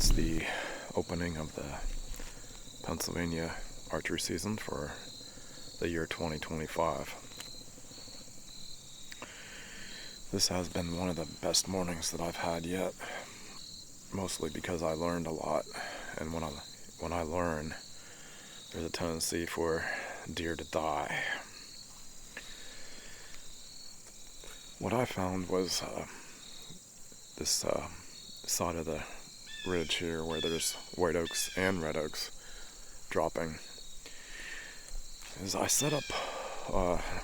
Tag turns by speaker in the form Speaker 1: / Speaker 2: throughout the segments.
Speaker 1: It's the opening of the Pennsylvania archery season for the year 2025. This has been one of the best mornings that I've had yet, mostly because I learned a lot, and when I learn, there's a tendency for deer to die. What I found was this side of the ridge here where there's white oaks and red oaks dropping, is I set up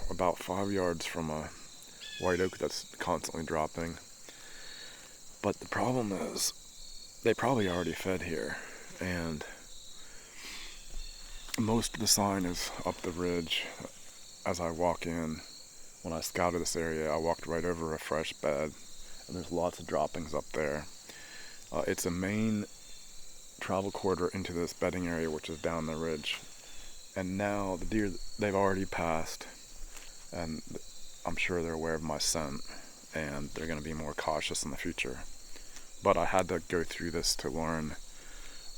Speaker 1: about 5 yards from a white oak that's constantly dropping. But the problem is they probably already fed here, and most of the sign is up the ridge. As I walk in, when I scouted this area, I walked right over a fresh bed, and there's lots of droppings up there. It's a main travel corridor into this bedding area, which is down the ridge. And now the deer, they've already passed, and I'm sure they're aware of my scent, and they're going to be more cautious in the future. But I had to go through this to learn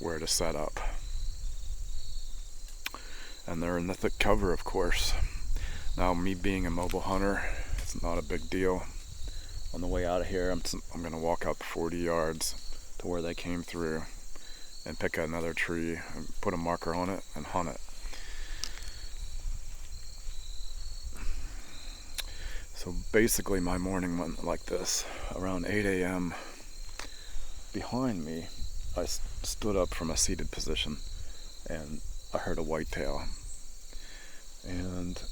Speaker 1: where to set up. And they're in the thick cover, of course. Now, me being a mobile hunter, it's not a big deal. On the way out of here, I'm going to walk out 40 yards to where they came through and pick another tree and put a marker on it and hunt it. So basically my morning went like this. Around 8 a.m. behind me, I stood up from a seated position and I heard a whitetail. And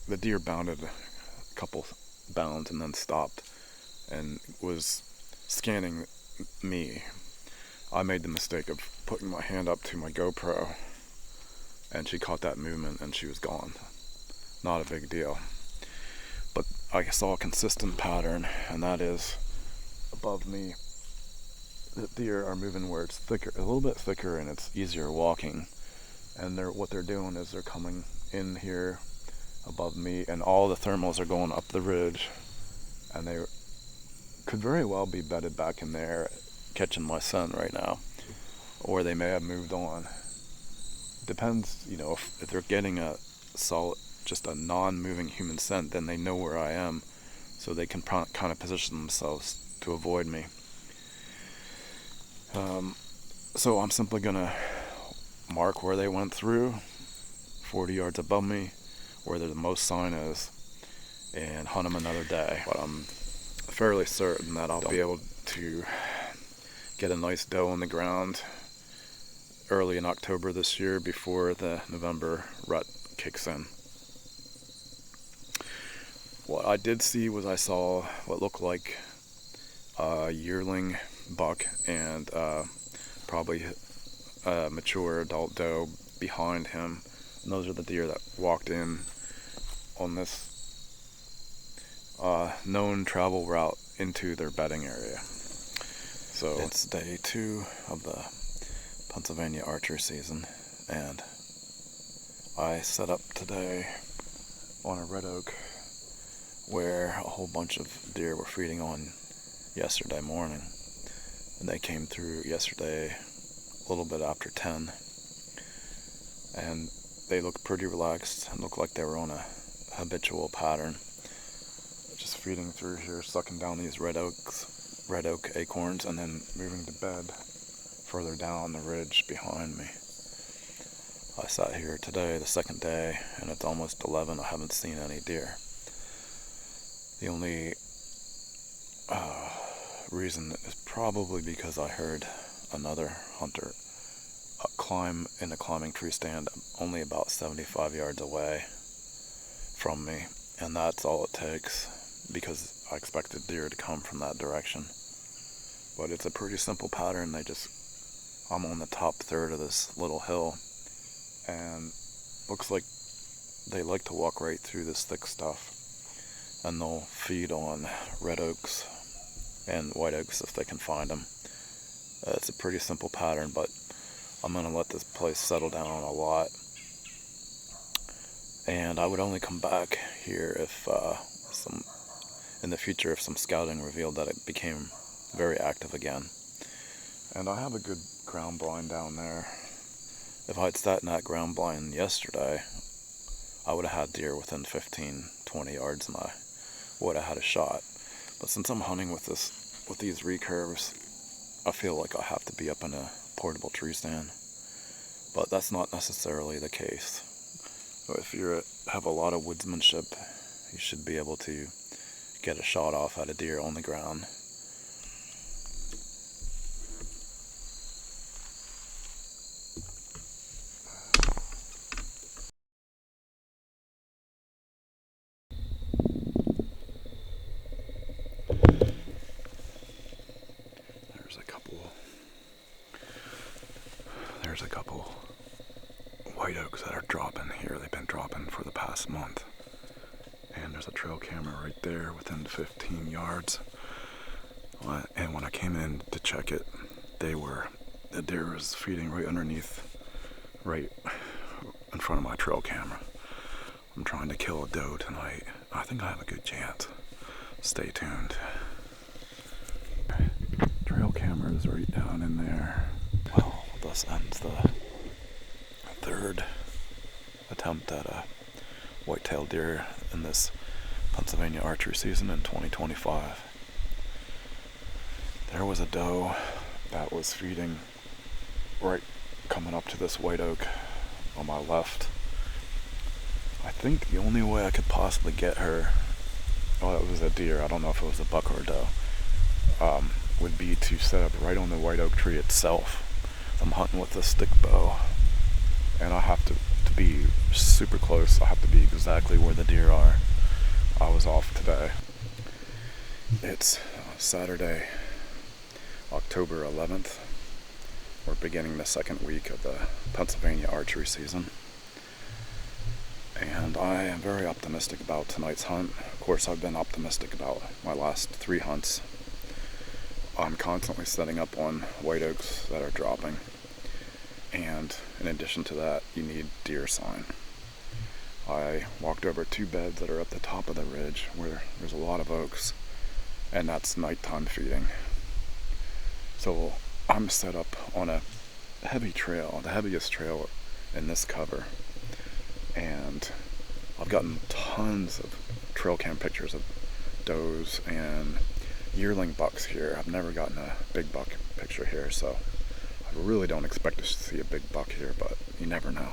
Speaker 1: the deer bounded a couple bounds and then stopped and was scanning me. I made the mistake of putting my hand up to my GoPro, and she caught that movement and she was gone. Not a big deal. But I saw a consistent pattern, and that is above me, the deer are moving where it's thicker, a little bit thicker, and it's easier walking. And what they're doing is they're coming in here above me, and all the thermals are going up the ridge, and they could very well be bedded back in there catching my scent right now, or they may have moved on. Depends, if they're getting a solid, just a non-moving human scent, then they know where I am, so they can kind of position themselves to avoid me. So I'm simply gonna mark where they went through, 40 yards above me, where the most sign is, and hunt them another day. But I'm fairly certain that I'll be able to get a nice doe on the ground early in October this year before the November rut kicks in. What I did see was I saw what looked like a yearling buck and probably a mature adult doe behind him. And those are the deer that walked in on this known travel route into their bedding area. So it's day 2 of the Pennsylvania archery season, and I set up today on a red oak where a whole bunch of deer were feeding on yesterday morning, and they came through yesterday a little bit after 10, and they looked pretty relaxed and looked like they were on a habitual pattern, just feeding through here, sucking down these red oak acorns, and then moving to bed further down the ridge behind me. I sat here today, the second day, and it's almost 11. I haven't seen any deer. The only reason is probably because I heard another hunter climb in a climbing tree stand only about 75 yards away from me, and that's all it takes, because I expected deer to come from that direction. But it's a pretty simple pattern. I'm on the top third of this little hill, and looks like they like to walk right through this thick stuff, and they'll feed on red oaks and white oaks if they can find them. It's a pretty simple pattern, but I'm going to let this place settle down a lot, and I would only come back here if in the future if some scouting revealed that it became very active again. And I have a good ground blind down there. If I'd sat in that ground blind yesterday, I would have had deer within 15, 20 yards and I would have had a shot. But since I'm hunting with these recurves, I feel like I have to be up in a portable tree stand. But that's not necessarily the case. So if you have a lot of woodsmanship, you should be able to get a shot off at a deer on the ground. There's a couple white oaks that are dropping here. They've been dropping for the past month. And there's a trail camera right there within 15 yards. And when I came in to check it, the deer was feeding right underneath, right in front of my trail camera. I'm trying to kill a doe tonight. I think I have a good chance. Stay tuned. Trail camera is right down in there. Well, this ends the third attempt at a whitetail deer in this Pennsylvania archery season in 2025. There was a doe that was feeding right coming up to this white oak on my left. I think the only way I could possibly get her, well, it was a deer, I don't know if it was a buck or a doe, would be to set up right on the white oak tree itself. I'm hunting with a stick bow, and I have to be super close. I have to be exactly where the deer are. I was off today. It's Saturday, October 11th. We're beginning the second week of the Pennsylvania archery season. And I am very optimistic about tonight's hunt. Of course, I've been optimistic about my last 3 hunts. I'm constantly setting up on white oaks that are dropping. And in addition to that, you need deer sign. I walked over 2 beds that are at the top of the ridge where there's a lot of oaks, and that's nighttime feeding. So I'm set up on a heavy trail, the heaviest trail in this cover. And I've gotten tons of trail cam pictures of does and yearling bucks here. I've never gotten a big buck picture here, so I really don't expect to see a big buck here, but you never know.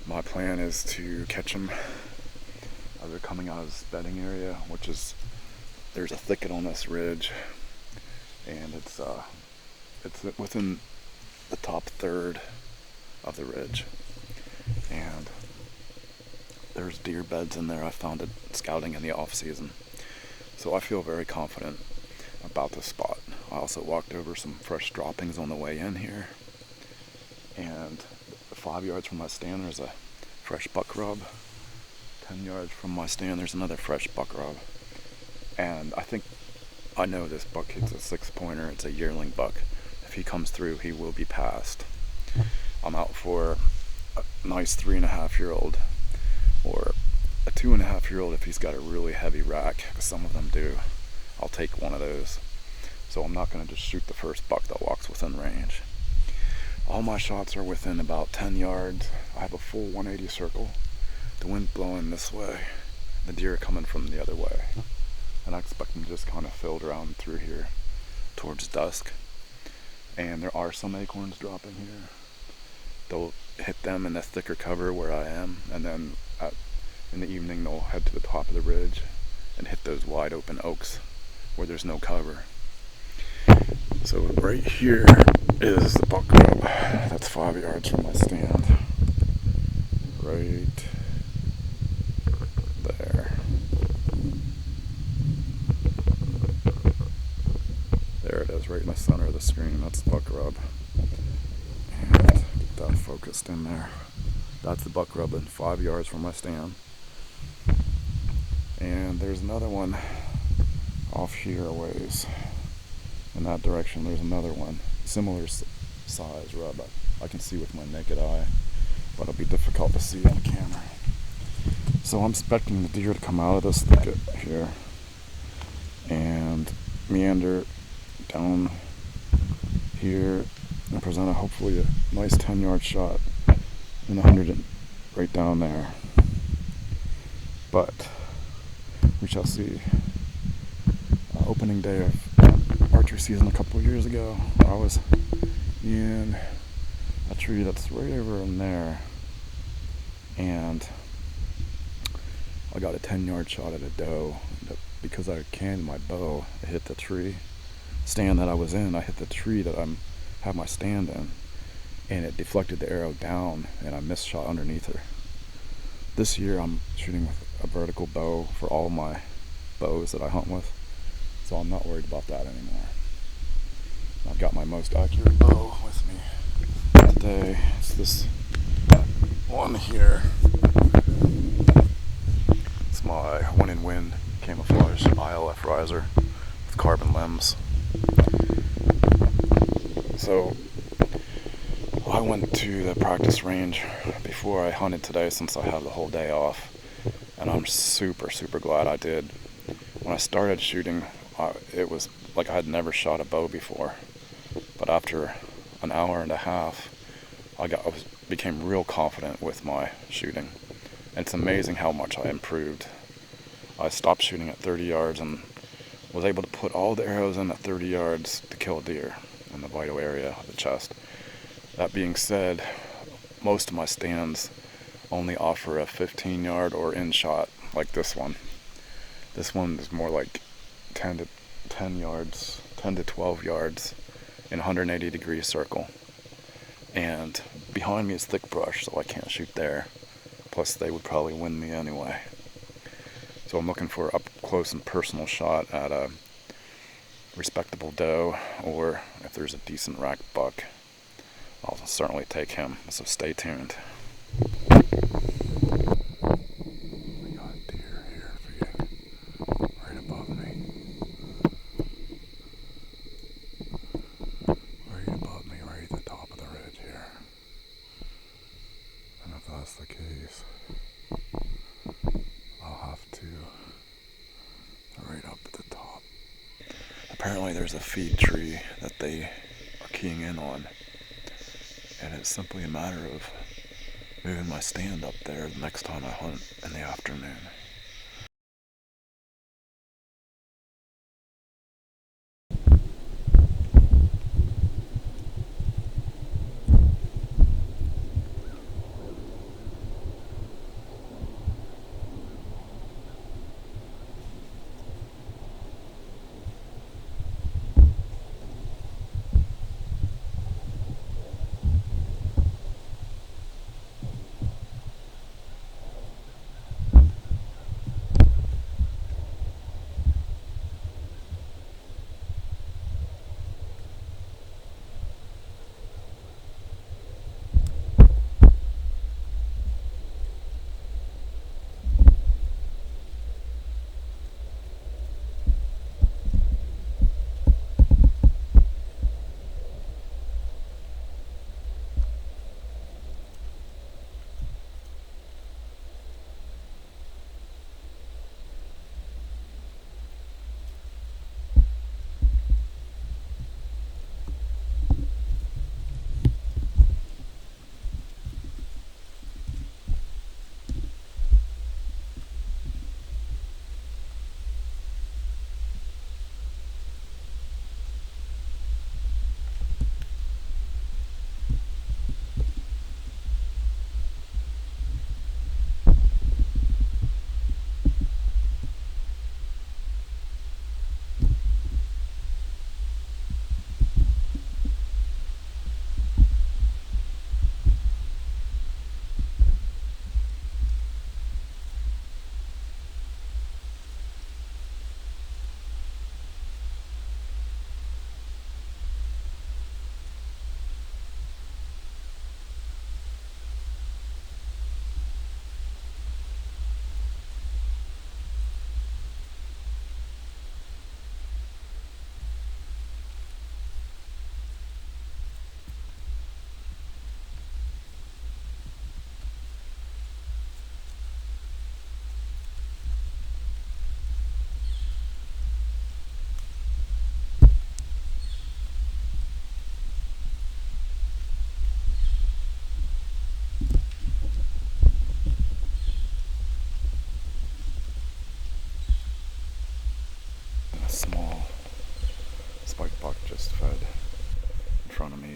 Speaker 1: My plan is to catch them as they're coming out of this bedding area, which is, there's a thicket on this ridge, and it's within the top third of the ridge. And there's deer beds in there. I found it scouting in the off season. So I feel very confident about this spot. I also walked over some fresh droppings on the way in here. And 5 yards from my stand, there's a fresh buck rub. 10 yards from my stand, there's another fresh buck rub. And I know this buck hits a 6-pointer. It's a yearling buck. If he comes through, he will be passed. I'm out for a nice 3.5-year-old, or a 2.5-year-old if he's got a really heavy rack, because some of them do. I'll take one of those. So I'm not going to just shoot the first buck that walks within range. All my shots are within about 10 yards. I have a full 180 circle. The wind blowing this way, the deer are coming from the other way. And I expect them to just kind of filter around through here towards dusk. And there are some acorns dropping here. They'll hit them in the thicker cover where I am, and then in the evening they'll head to the top of the ridge and hit those wide open oaks where there's no cover. So right here is the buck rub. That's 5 yards from my stand. Right there. There it is, right in the center of the screen. That's the buck rub. And get that focused in there. That's the buck rub, and 5 yards from my stand. And there's another one off here a ways. In that direction, there's another one. Similar size rub. I can see with my naked eye, but it'll be difficult to see on camera. So I'm expecting the deer to come out of this thicket here and meander down here and present hopefully a nice 10-yard shot in 100 right down there. But we shall see. Opening day of archery season a couple of years ago, I was in a tree that's right over in there, and I got a 10-yard shot at a doe. Because I canned my bow, it hit the tree stand that I was in. I hit the tree that I have my stand in, and it deflected the arrow down, and I missed shot underneath her. This year I'm shooting with a vertical bow for all my bows that I hunt with, so I'm not worried about that anymore. I've got my most accurate bow with me today. It's this one here. It's my Win and Win camouflage ILF riser with carbon limbs. So I went to the practice range before I hunted today, since I have the whole day off, and I'm super glad I did. When I started shooting, it was like I had never shot a bow before, but after an hour and a half I became real confident with my shooting, and it's amazing how much I improved. I stopped shooting at 30 yards and was able to put all the arrows in at 30 yards to kill a deer in the vital area of the chest. That being said, most of my stands only offer a 15-yard or in shot, like this one. This one is more like 10 to 12 yards in a 180-degree circle. And behind me is thick brush, so I can't shoot there. Plus, they would probably win me anyway. So I'm looking for an up-close and personal shot at a respectable doe, or if there's a decent rack buck, I'll certainly take him. So stay tuned. We got a deer here feeding right above me. Right above me, right at the top of the ridge here. And if that's the case, I'll have to right up at the top. Apparently there's a feed tree that they are keying in on, and it's simply a matter of moving my stand up there the next time I hunt in the afternoon.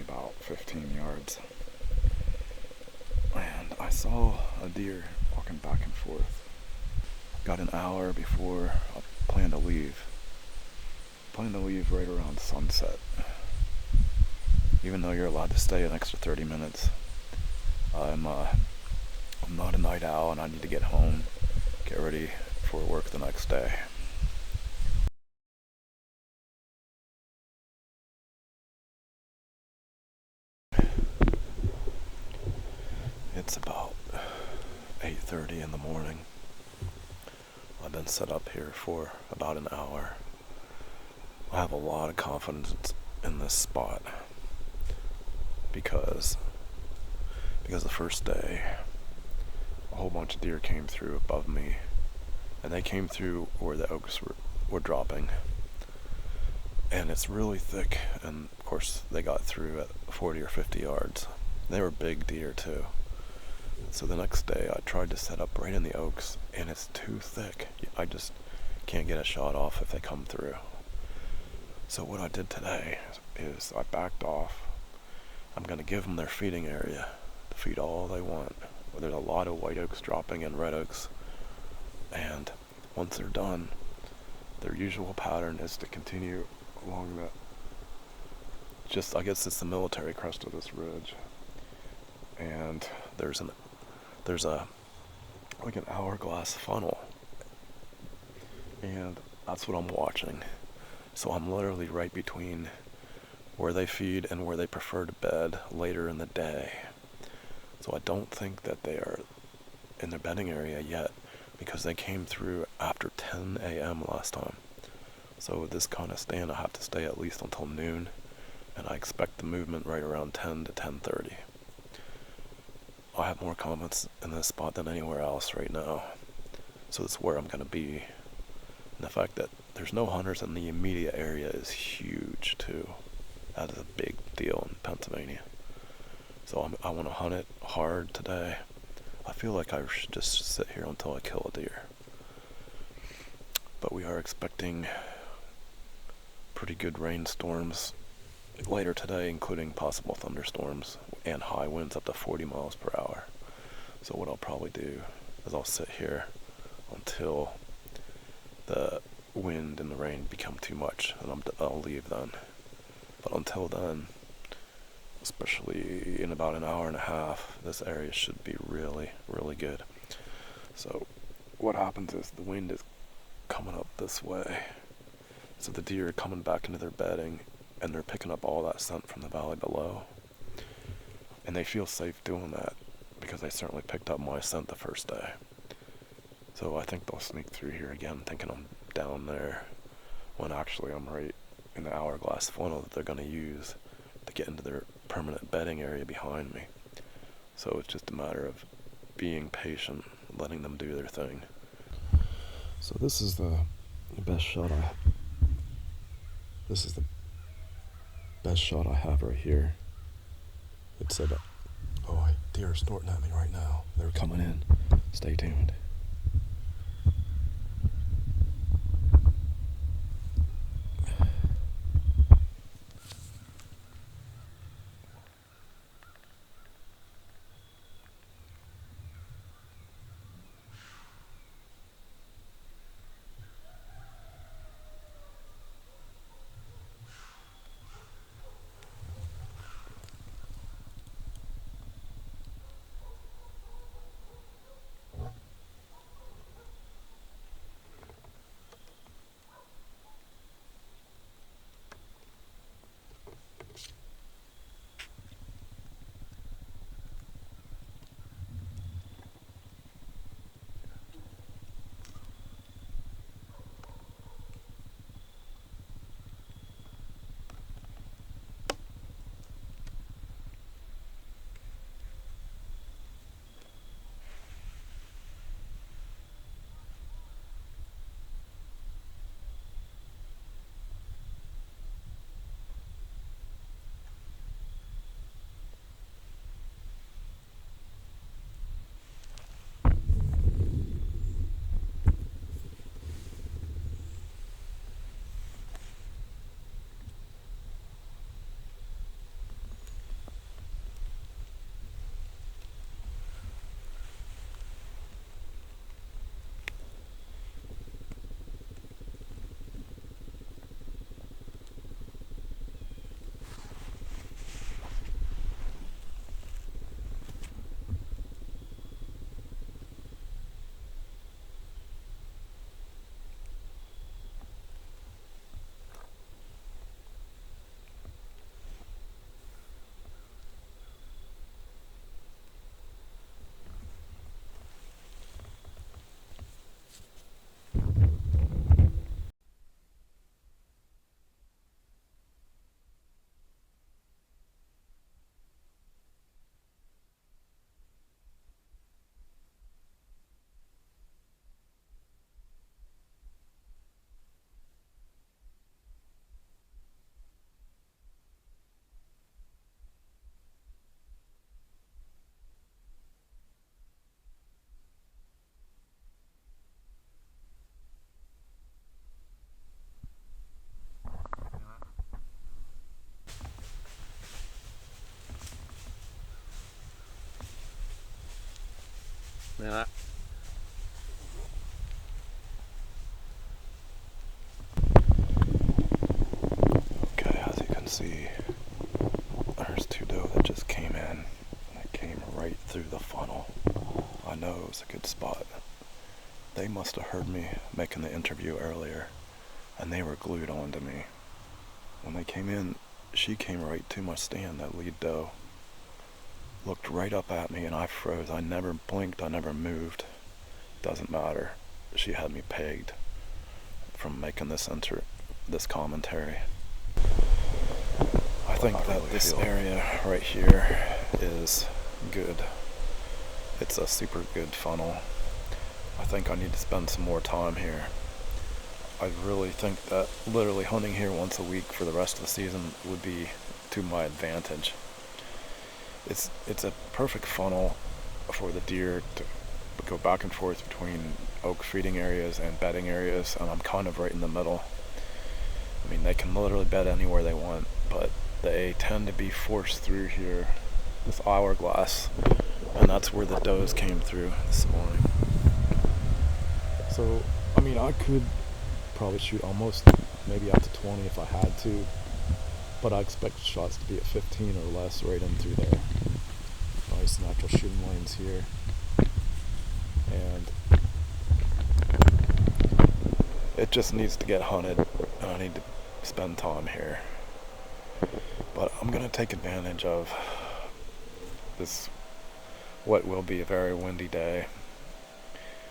Speaker 1: about 15 yards. And I saw a deer walking back and forth. Got an hour before I planned to leave. Planned to leave right around sunset. Even though you're allowed to stay an extra 30 minutes. I'm not a night owl and I need to get home, get ready for work the next day. It's about 8:30 in the morning. I've been set up here for about an hour. I have a lot of confidence in this spot because the first day a whole bunch of deer came through above me, and they came through where the oaks were dropping, and it's really thick, and of course they got through at 40 or 50 yards. They were big deer too. So the next day I tried to set up right in the oaks, and it's too thick. I just can't get a shot off if they come through. So what I did today is I backed off. I'm going to give them their feeding area to feed all they want. There's a lot of white oaks dropping and red oaks, and once they're done, their usual pattern is to continue along I guess it's the military crest of this ridge, and there's like an hourglass funnel, and that's what I'm watching. So I'm literally right between where they feed and where they prefer to bed later in the day. So I don't think that they are in their bedding area yet, because they came through after 10 a.m. last time. So with this kind of stand, I have to stay at least until noon, and I expect the movement right around 10 to 10:30. I have more confidence in this spot than anywhere else right now. So that's where I'm going to be. And the fact that there's no hunters in the immediate area is huge too. That is a big deal in Pennsylvania. So I want to hunt it hard today. I feel like I should just sit here until I kill a deer. But we are expecting pretty good rainstorms later today, including possible thunderstorms and high winds up to 40 miles per hour. So what I'll probably do is I'll sit here until the wind and the rain become too much, and I'll leave then. But until then, especially in about an hour and a half, this area should be really, really good. So what happens is the wind is coming up this way. So the deer are coming back into their bedding, and they're picking up all that scent from the valley below. And they feel safe doing that because they certainly picked up my scent the first day. So I think they'll sneak through here again thinking I'm down there, when actually I'm right in the hourglass funnel that they're going to use to get into their permanent bedding area behind me. So it's just a matter of being patient, letting them do their thing. So this is the best shot I have right here. It said, oh, deer are snorting at me right now. They're coming in. Stay tuned.
Speaker 2: Man,
Speaker 1: Okay, as you can see, there's two doe that just came in. They came right through the funnel. I know it was a good spot. They must have heard me making the interview earlier, and they were glued on to me. When they came in, she came right to my stand, that lead doe. Looked right up at me and I froze. I never blinked, I never moved. Doesn't matter. She had me pegged from making this commentary. I think that this area right here is good. It's a super good funnel. I think I need to spend some more time here. I really think that literally hunting here once a week for the rest of the season would be to my advantage. It's a perfect funnel for the deer to go back and forth between oak feeding areas and bedding areas, and I'm kind of right in the middle. I mean, they can literally bed anywhere they want, but they tend to be forced through here, this hourglass, and that's where the does came through this morning. So, I mean, I could probably shoot almost maybe up to 20 if I had to, but I expect shots to be at 15 or less right in through there. Nice natural shooting lanes here, and it just needs to get hunted, and I need to spend time here. But I'm gonna take advantage of this, what will be a very windy day,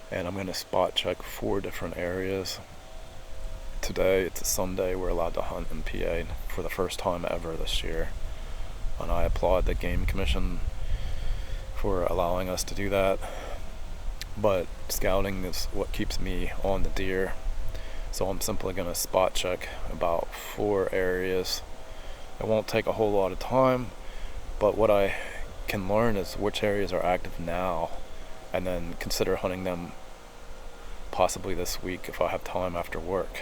Speaker 1: and I'm gonna spot check 4 different areas. Today, it's a Sunday, we're allowed to hunt in PA for the first time ever this year, and I applaud the Game Commission for allowing us to do that. But scouting is what keeps me on the deer, so I'm simply going to spot check about 4 areas. It won't take a whole lot of time, but what I can learn is which areas are active now, and then consider hunting them possibly this week if I have time after work.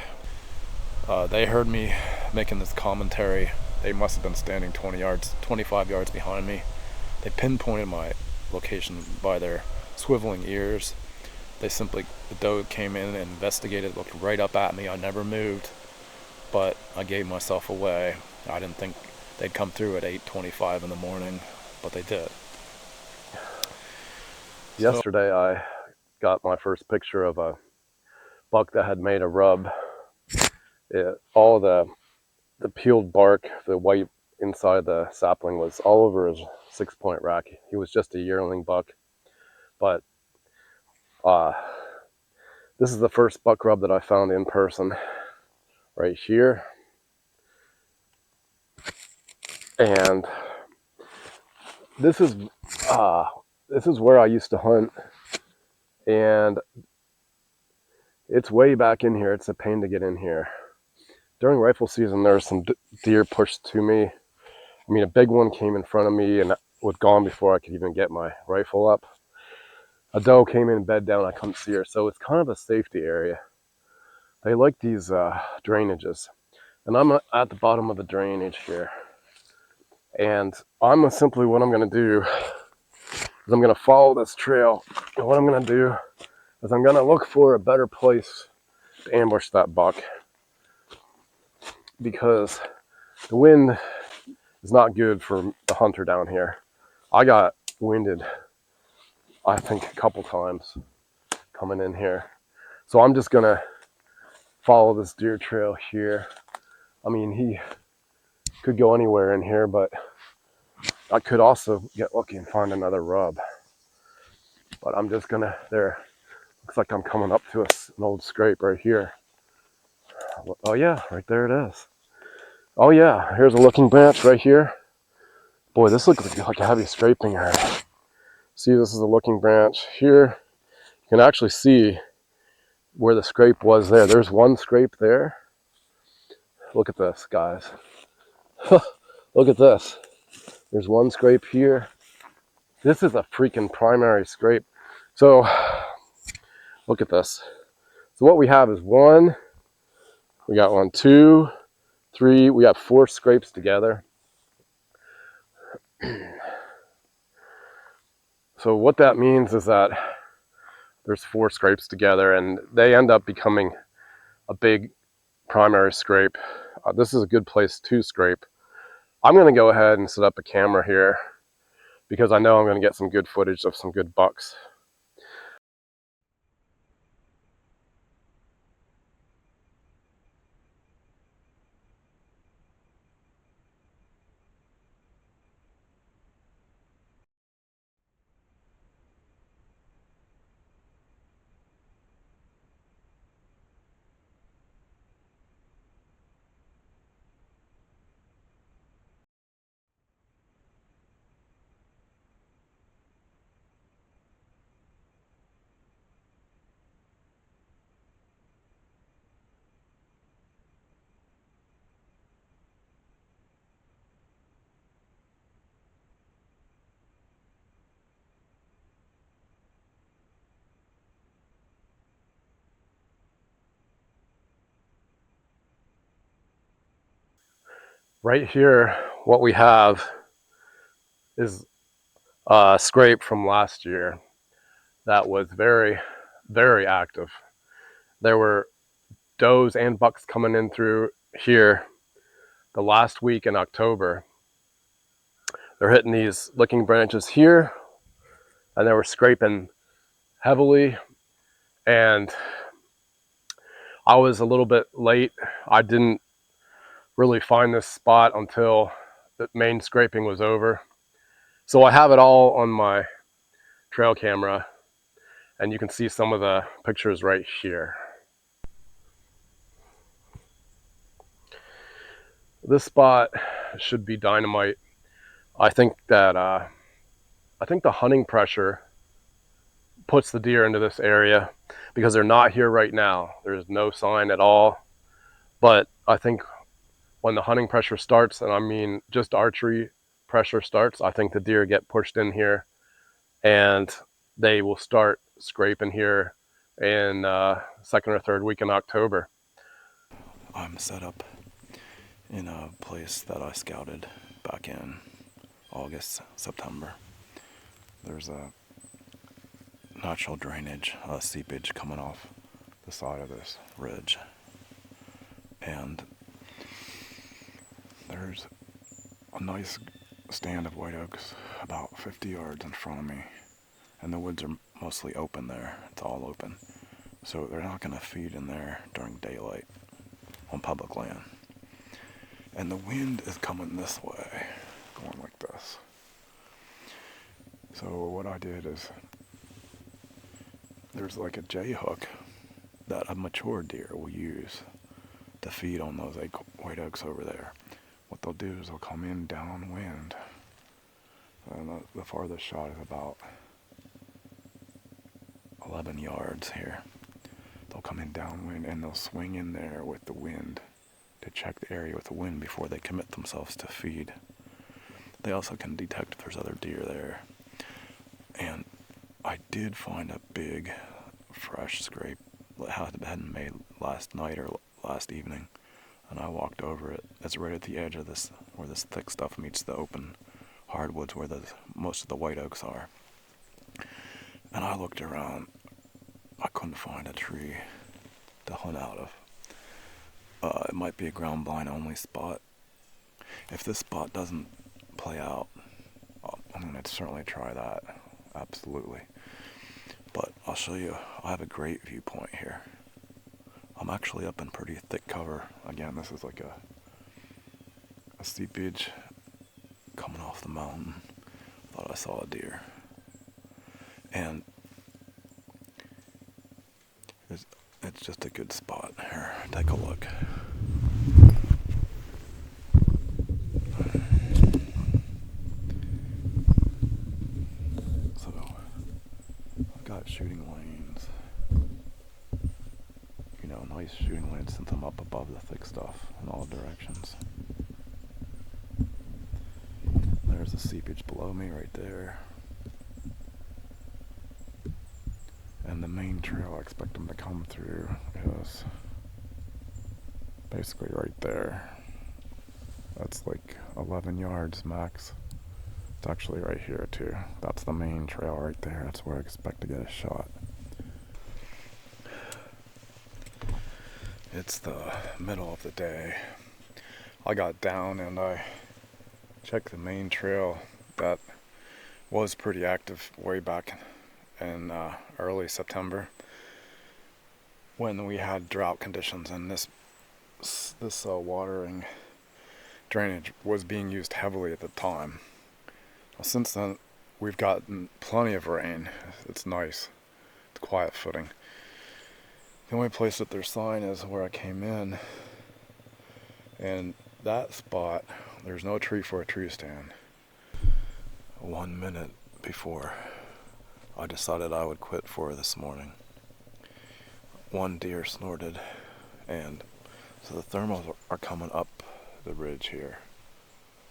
Speaker 1: They heard me making this commentary. They must have been standing 25 yards behind me. They pinpointed my location by their swiveling ears. The doe came in and investigated, looked right up at me. I never moved, but I gave myself away. I didn't think they'd come through at 8:25 in the morning, but they did.
Speaker 2: yesterday I got my first picture of a buck that had made a rub. All the peeled bark, the white inside the sapling was all over his 6-point rack. He was just a yearling buck, but this is the first buck rub that I found in person right here. And this is where I used to hunt, and it's way back in here. It's a pain to get in here. During rifle season, there were some deer pushed to me. I mean, a big one came in front of me and was gone before I could even get my rifle up. A doe came in, bed down, I couldn't see her. So it's kind of a safety area. They like these drainages. And I'm at the bottom of the drainage here. And simply what I'm going to do is I'm going to follow this trail. And what I'm going to do is I'm going to look for a better place to ambush that buck, because the wind is not good for the hunter down here. I got winded, I think, a couple times coming in here. So I'm just going to follow this deer trail here. I mean, he could go anywhere in here, but I could also get lucky and find another rub. But I'm just going to, looks like I'm coming up to an old scrape right here. Oh yeah, right there it is. Oh yeah, here's a looking branch right here. Boy, this looks like a heavy scraping area. See, this is a looking branch here. You can actually see where the scrape was there. There's one scrape there. Look at this, guys. Look at this. There's one scrape here. This is a freaking primary scrape. So, look at this. So what we have is we got 1, 2, 3, we have 4 scrapes together. So what that means is that there's 4 scrapes together, and they end up becoming a big primary scrape. This is a good place to scrape. I'm going to go ahead and set up a camera here because I know I'm going to get some good footage of some good bucks. Right here, what we have is a scrape from last year that was very, very active. There were does and bucks coming in through here the last week in October. They're hitting these licking branches here, and they were scraping heavily, and I was a little bit late. I didn't really find this spot until the main scraping was over. So I have it all on my trail camera, and you can see some of the pictures right here. This spot should be dynamite. I think the hunting pressure puts the deer into this area because they're not here right now. There's no sign at all. But I think when the hunting pressure starts, and I mean just archery pressure starts, I think the deer get pushed in here and they will start scraping here in second or third week in October.
Speaker 1: I'm set up in a place that I scouted back in August, September. There's a natural drainage, seepage coming off the side of this ridge. And there's a nice stand of white oaks about 50 yards in front of me. And the woods are mostly open there. It's all open. So they're not going to feed in there during daylight on public land. And the wind is coming this way, going like this. So what I did is, there's like a J hook that a mature deer will use to feed on those white oaks over there. What they'll do is they'll come in downwind. And the farthest shot is about 11 yards here. They'll come in downwind and they'll swing in there with the wind to check the area with the wind before they commit themselves to feed. They also can detect if there's other deer there. And I did find a big fresh scrape that hadn't been made last night or last evening, and I walked over it. It's right at the edge of this, where this thick stuff meets the open hardwoods where most of the white oaks are. And I looked around. I couldn't find a tree to hunt out of. It might be a ground blind only spot. If this spot doesn't play out, I'm going to certainly try that. Absolutely. But I'll show you, I have a great viewpoint here. I'm actually up in pretty thick cover. Again, this is like a seepage coming off the mountain. Thought I saw a deer. And it's just a good spot here. Take a look. So, I've got shooting lanes. You know, nice shooting lanes since I'm up above the thick stuff in all directions. There's the seepage below me right there. And the main trail I expect them to come through is basically right there. That's like 11 yards max. It's actually right here too. That's the main trail right there. That's where I expect to get a shot. It's the middle of the day. I got down and I checked the main trail that was pretty active way back in early September when we had drought conditions, and this watering drainage was being used heavily at the time. Well, since then, we've gotten plenty of rain. It's nice. It's quiet footing. The only place that there's sign is where I came in, and that spot, there's no tree for a tree stand. 1 minute before I decided I would quit for this morning, one deer snorted, and so the thermals are coming up the ridge here,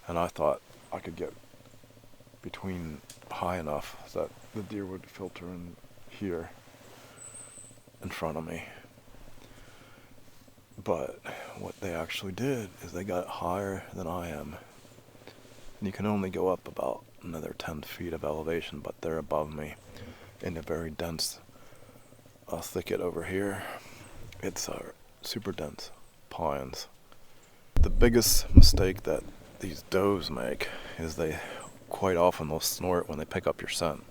Speaker 1: and I thought I could get between high enough that the deer would filter in here in front of me. But what they actually did is they got higher than I am. And you can only go up about another 10 feet of elevation, but they're above me in a very dense thicket over here. It's super dense pines. The biggest mistake that these does make is they quite often they'll snort when they pick up your scent.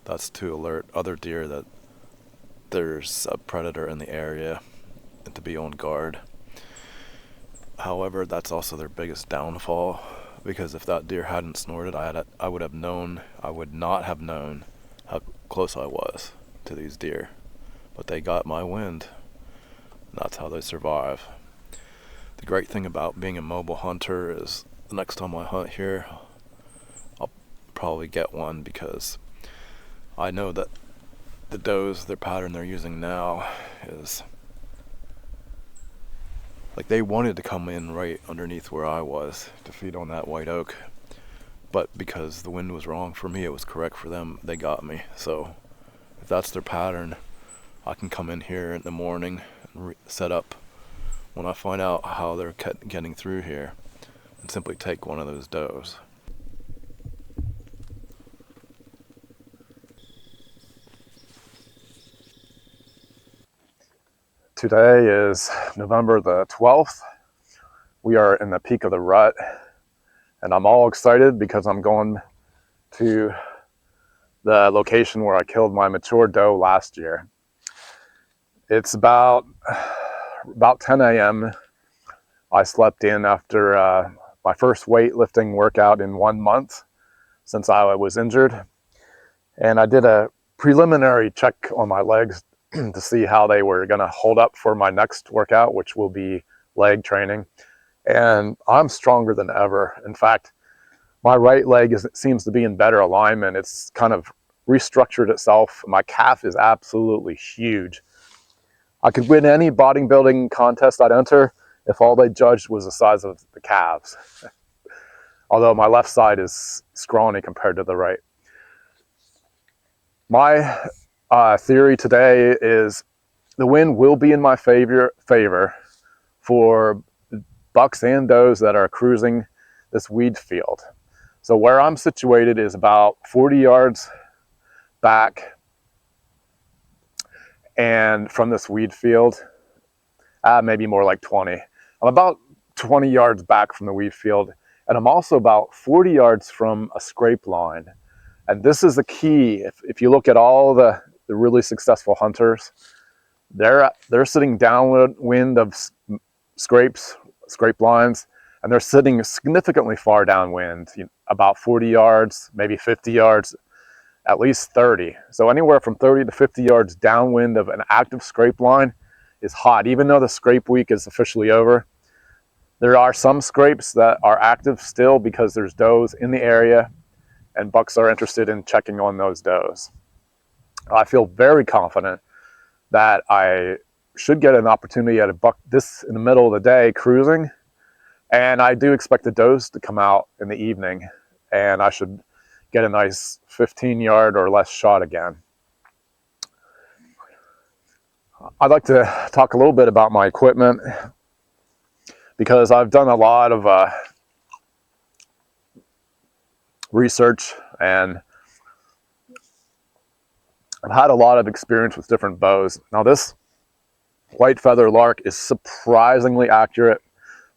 Speaker 1: That's to alert other deer that there's a predator in the area and to be on guard. However, that's also their biggest downfall, because if that deer hadn't snorted, I would not have known how close I was to these deer. But they got my wind, and that's how they survive. The great thing about being a mobile hunter is the next time I hunt here, I'll probably get one, because I know that the does, their pattern they're using now is like they wanted to come in right underneath where I was to feed on that white oak, but because the wind was wrong for me, it was correct for them. They got me. So if that's their pattern, I can come in here in the morning and set up when I find out how they're getting through here, and simply take one of those does.
Speaker 2: Today is November the 12th. We are in the peak of the rut, and I'm all excited because I'm going to the location where I killed my mature doe last year. It's about 10 a.m. I slept in after my first weightlifting workout in 1 month since I was injured, and I did a preliminary check on my legs to see how they were going to hold up for my next workout, which will be leg training. And I'm stronger than ever. In fact, my right leg seems to be in better alignment. It's kind of restructured itself. My calf is absolutely huge. I could win any bodybuilding contest I'd enter if all they judged was the size of the calves. Although my left side is scrawny compared to the right. My theory today is the wind will be in my favor for bucks and does that are cruising this weed field. So where I'm situated is about 40 yards back and from this weed field, maybe more like 20. I'm about 20 yards back from the weed field, and I'm also about 40 yards from a scrape line. And this is the key. If you look at all the really successful hunters, they're sitting downwind of scrape lines, and they're sitting significantly far downwind, about 40 yards, maybe 50 yards, at least 30. So anywhere from 30 to 50 yards downwind of an active scrape line is hot. Even though the scrape week is officially over, there are some scrapes that are active still because there's does in the area, and bucks are interested in checking on those does. I feel very confident that I should get an opportunity at a buck this in the middle of the day cruising, and I do expect the does to come out in the evening, and I should get a nice 15-yard or less shot again. I'd like to talk a little bit about my equipment, because I've done a lot of research, and I've had a lot of experience with different bows. Now this white feather lark is surprisingly accurate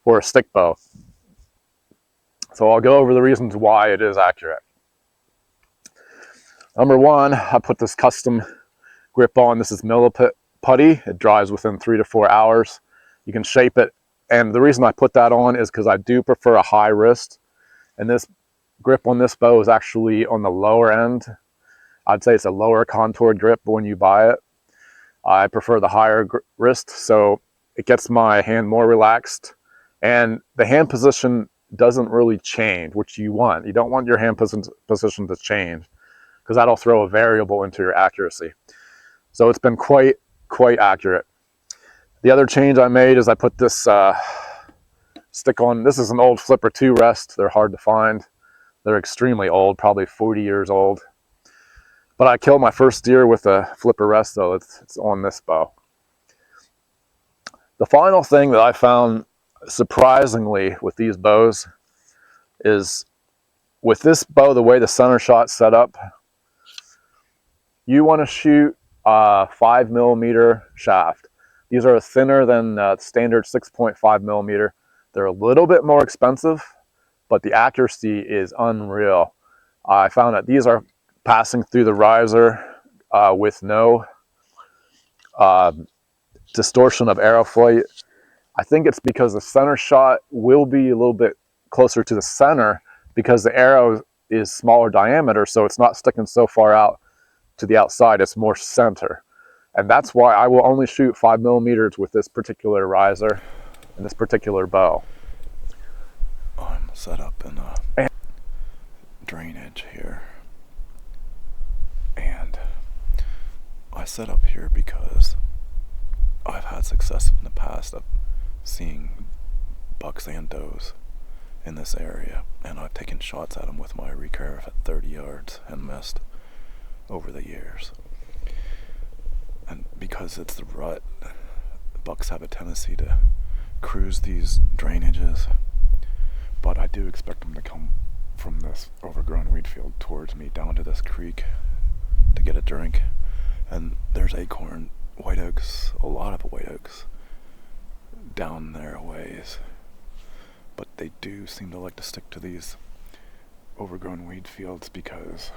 Speaker 2: for a stick bow. So I'll go over the reasons why it is accurate. Number one, I put this custom grip on. This is milliput putty. It dries within 3 to 4 hours. You can shape it. And the reason I put that on is because I do prefer a high wrist. And this grip on this bow is actually on the lower end. I'd say it's a lower contoured grip when you buy it. I prefer the higher wrist, so it gets my hand more relaxed. And the hand position doesn't really change, which you want. You don't want your hand position to change, because that'll throw a variable into your accuracy. So it's been quite accurate. The other change I made is I put this stick on. This is an old Flipper 2 rest. They're hard to find. They're extremely old, probably 40 years old. But I killed my first deer with a Flipper rest, so it's on this bow. The final thing that I found surprisingly with these bows is with this bow, the way the center shot's set up, you want to shoot a 5mm shaft. These are thinner than standard 6.5mm. They're a little bit more expensive, but the accuracy is unreal. I found that these are passing through the riser with no distortion of arrow flight. I think it's because the center shot will be a little bit closer to the center because the arrow is smaller diameter, so it's not sticking so far out to the outside, it's more center. And that's why I will only shoot 5mm with this particular riser and this particular bow.
Speaker 1: I'm set up in a drainage here. And I set up here because I've had success in the past of seeing bucks and does in this area, and I've taken shots at them with my recurve at 30 yards and missed over the years. And because it's the rut, bucks have a tendency to cruise these drainages, but I do expect them to come from this overgrown wheat field towards me down to this creek to get a drink. And there's acorn white oaks, a lot of white oaks down there a ways, but they do seem to like to stick to these overgrown weed fields because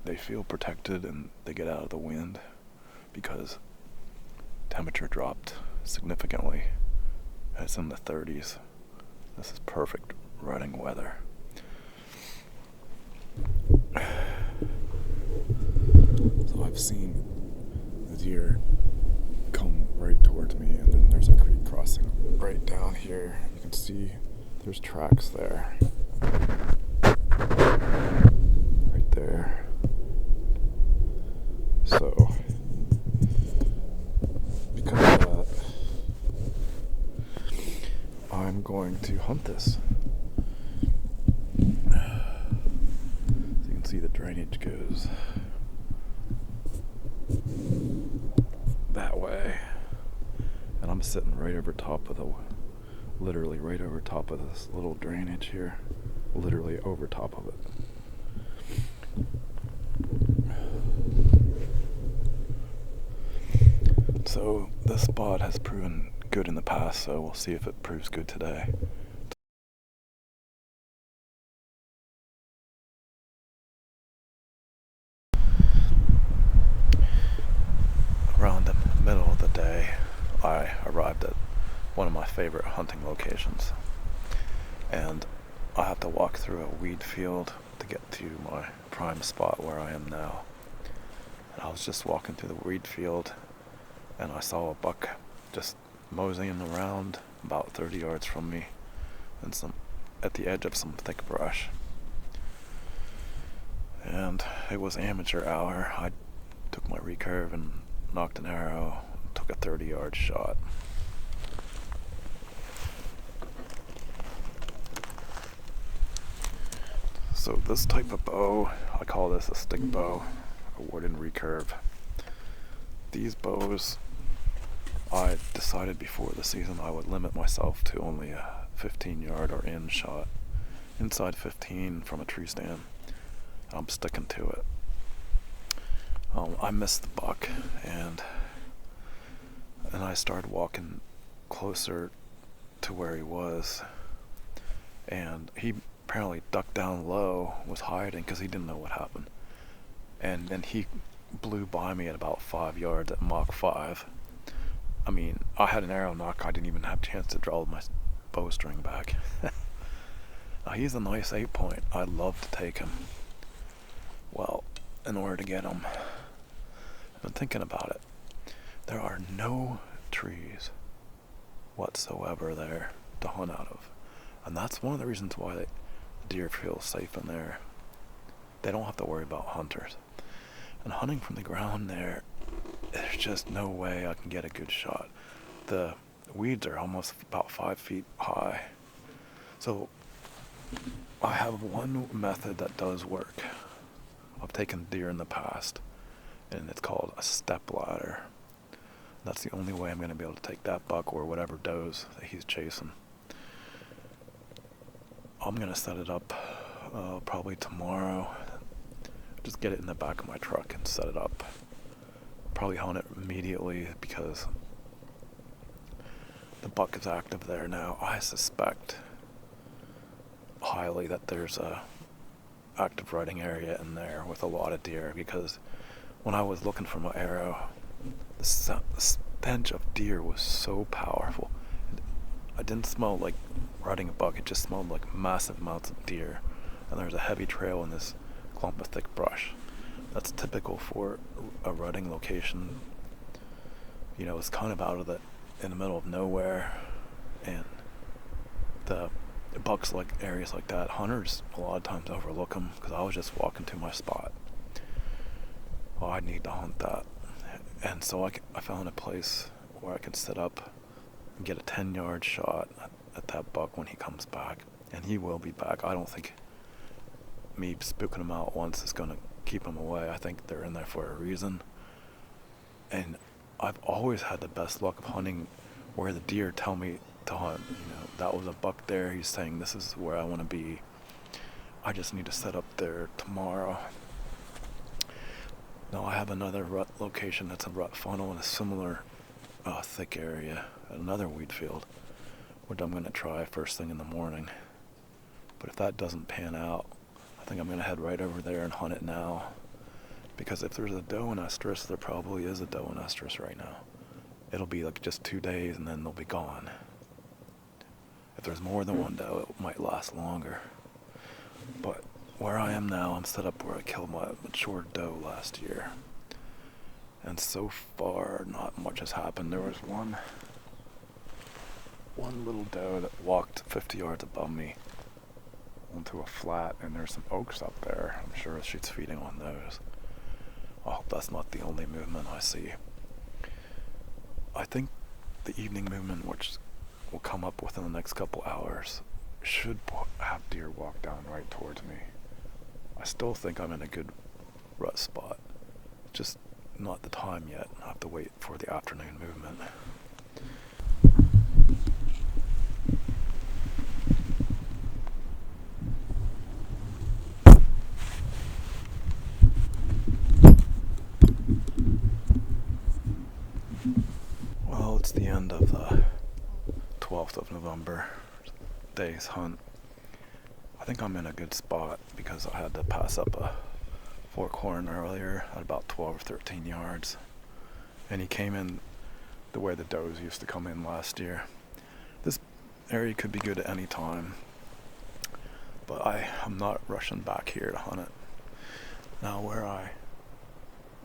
Speaker 1: they feel protected and they get out of the wind, because temperature dropped significantly. It's in the 30s. This is perfect rutting weather. So I've seen the deer come right towards me, and then there's a creek crossing right down here. You can see there's tracks there. Right there. So, because of that, I'm going to hunt this. So you can see the drainage goes that way, and I'm sitting right over top of literally right over top of this little drainage here, literally over top of it. So this spot has proven good in the past, so we'll see if it proves good today. Around the middle of the day, I arrived at one of my favorite hunting locations, and I have to walk through a weed field to get to my prime spot where I am now. And I was just walking through the weed field, and I saw a buck just moseying around about 30 yards from me, and at the edge of some thick brush. And it was amateur hour. I took my recurve and knocked an arrow, took a 30-yard shot. So this type of bow, I call this a stick bow, a wooden recurve. These bows, I decided before the season I would limit myself to only a 15-yard or in shot. Inside 15 from a tree stand. I'm sticking to it. I missed the buck, and And I started walking closer to where he was, and he apparently ducked down low, was hiding because he didn't know what happened. And then he blew by me at about 5 yards at Mach 5. I mean, I had an arrow nock. I didn't even have a chance to draw my bowstring back. Now, he's a nice 8-point. I'd love to take him. Well, in order to get him, I've been thinking about it. There are no trees whatsoever there to hunt out of. And that's one of the reasons why the deer feel safe in there. They don't have to worry about hunters. And hunting from the ground there's just no way I can get a good shot. The weeds are almost about 5 feet high. So I have one method that does work. I've taken deer in the past, and it's called a step ladder. That's the only way I'm going to be able to take that buck or whatever does that he's chasing. I'm going to set it up probably tomorrow. Just get it in the back of my truck and set it up. Probably hunt it immediately because the buck is active there now. I suspect highly that there's a active rutting area in there with a lot of deer, because when I was looking for my arrow, the stench of deer was so powerful. I didn't smell like rutting a buck, it just smelled like massive amounts of deer. And there's a heavy trail in this clump of thick brush. That's typical for a rutting location. You know, it's kind of in the middle of nowhere, and the bucks like areas like that. Hunters a lot of times overlook them because I was just walking to my spot. Oh, I need to hunt that. And so I found a place where I could set up and get a 10-yard shot at that buck when he comes back. And he will be back. I don't think me spooking him out once is going to keep him away. I think they're in there for a reason. And I've always had the best luck of hunting where the deer tell me to hunt. You know, that was a buck there. He's saying this is where I want to be. I just need to set up there tomorrow. Now I have another rut location that's a rut funnel in a similar thick area, another weed field, which I'm going to try first thing in the morning. But if that doesn't pan out, I think I'm going to head right over there and hunt it now. Because if there's a doe and estrus, there probably is a doe and estrus right now. It'll be like just 2 days and then they'll be gone. If there's more than one doe, it might last longer. But where I am now, I'm set up where I killed my mature doe last year. And so far, not much has happened. There was one little doe that walked 50 yards above me onto a flat, and there's some oaks up there. I'm sure she's feeding on those. I hope that's not the only movement I see. I think the evening movement, which will come up within the next couple hours, should have deer walk down right towards me. I still think I'm in a good rut spot. Just not the time yet. I have to wait for the afternoon movement. Well, it's the end of the 12th of November day's hunt. I think I'm in a good spot because I had to pass up a forkhorn earlier at about 12 or 13 yards. And he came in the way the does used to come in last year. This area could be good at any time, but I'm not rushing back here to hunt it. Now, where I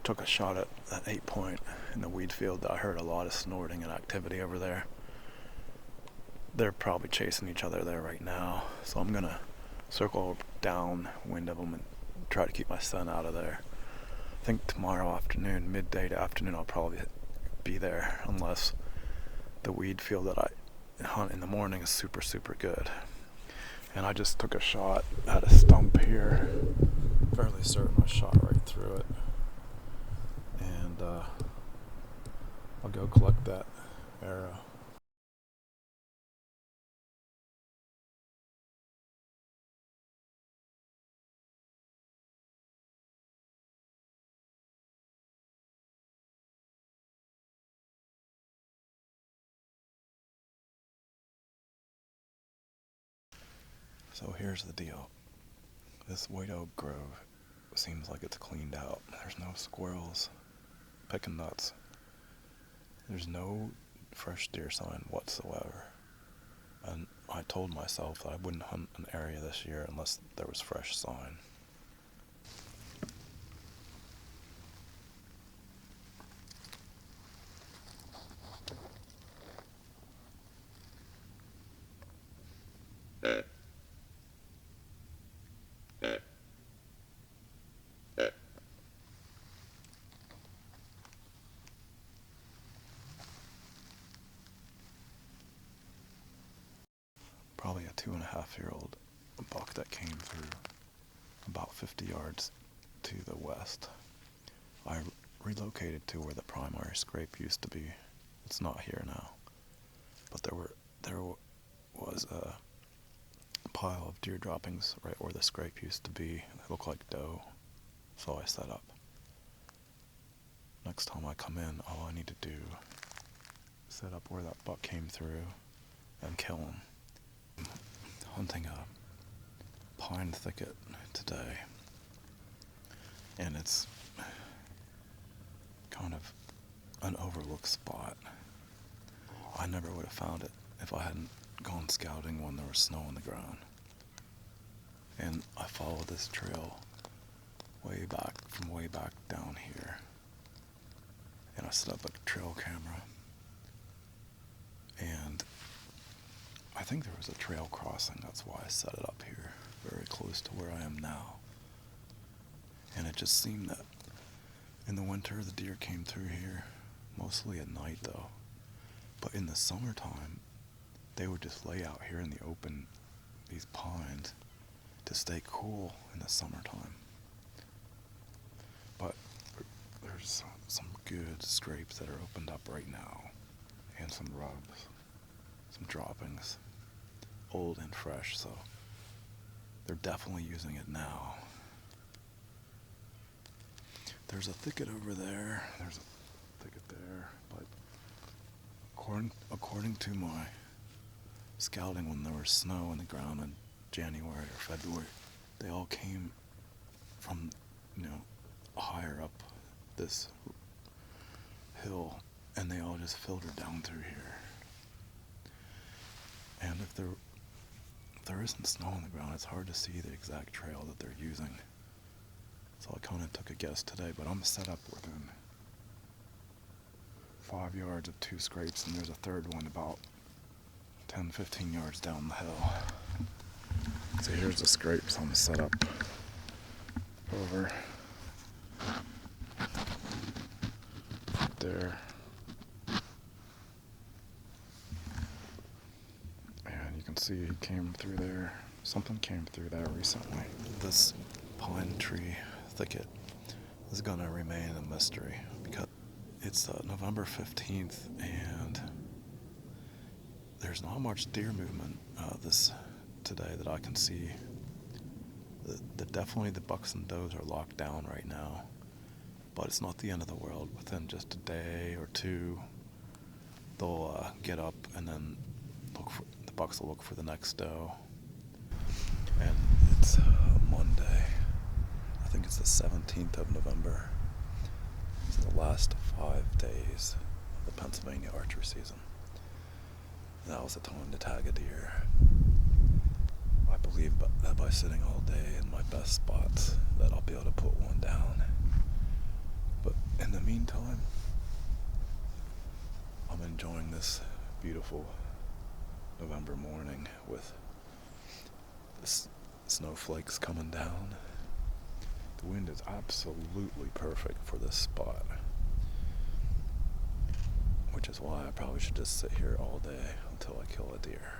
Speaker 1: took a shot at that 8-point in the weed field, I heard a lot of snorting and activity over there. They're probably chasing each other there right now, so I'm gonna circle downwind of them and try to keep my son out of there. I think tomorrow afternoon, midday to afternoon, I'll probably be there, unless the weed field that I hunt in the morning is super, super good. And I just took a shot at a stump here. Fairly certain I shot right through it. And I'll go collect that arrow. So here's the deal. This White Oak Grove seems like it's cleaned out. There's no squirrels picking nuts. There's no fresh deer sign whatsoever. And I told myself that I wouldn't hunt an area this year unless there was fresh sign. Probably a 2.5-year-old buck that came through about 50 yards to the west. I relocated to where the primary scrape used to be. It's not here now, but there was a pile of deer droppings right where the scrape used to be. They look like doe, so I set up. Next time I come in, all I need to do is set up where that buck came through and kill him. I'm hunting a pine thicket today, and it's kind of an overlooked spot. I never would have found it if I hadn't gone scouting when there was snow on the ground. And I followed this trail way back down here. And I set up a trail camera. And I think there was a trail crossing, that's why I set it up here, very close to where I am now. And it just seemed that in the winter the deer came through here, mostly at night though. But in the summertime, they would just lay out here in the open, these pines, to stay cool in the summertime. But there's some good scrapes that are opened up right now, and some rubs, some droppings, old and fresh, so they're definitely using it now. There's a thicket over there, there's a thicket there, but according to my scouting when there was snow on the ground in January or February, they all came from, higher up this hill, and they all just filtered down through here. And if there isn't snow on the ground, it's hard to see the exact trail that they're using. So I kind of took a guess today, but I'm set up within 5 yards of 2 scrapes, and there's a third one about 10-15 yards down the hill. So here's the scrapes I'm set up over there. And you can see he came through there. Something came through there recently. This pine tree thicket is gonna remain a mystery because it's November 15th and there's not much deer movement today that I can see. Definitely the bucks and does are locked down right now, but it's not the end of the world. Within just a day or two, they'll get up and then the bucks will look for the next doe. And it's Monday. I think it's the 17th of November. It's the last 5 days of the Pennsylvania archery season. Now's the time to tag a deer. I believe that by sitting all day in my best spots that I'll be able to put one down. But in the meantime, I'm enjoying this beautiful November morning with the snowflakes coming down. The wind is absolutely perfect for this spot, which is why I probably should just sit here all day until I kill a deer.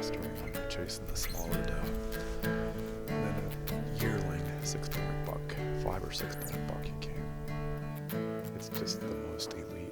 Speaker 1: clustering on chasing the smaller doe. And then a yearling 6-point buck, 5 or 6 point buck he came. It's just the most elite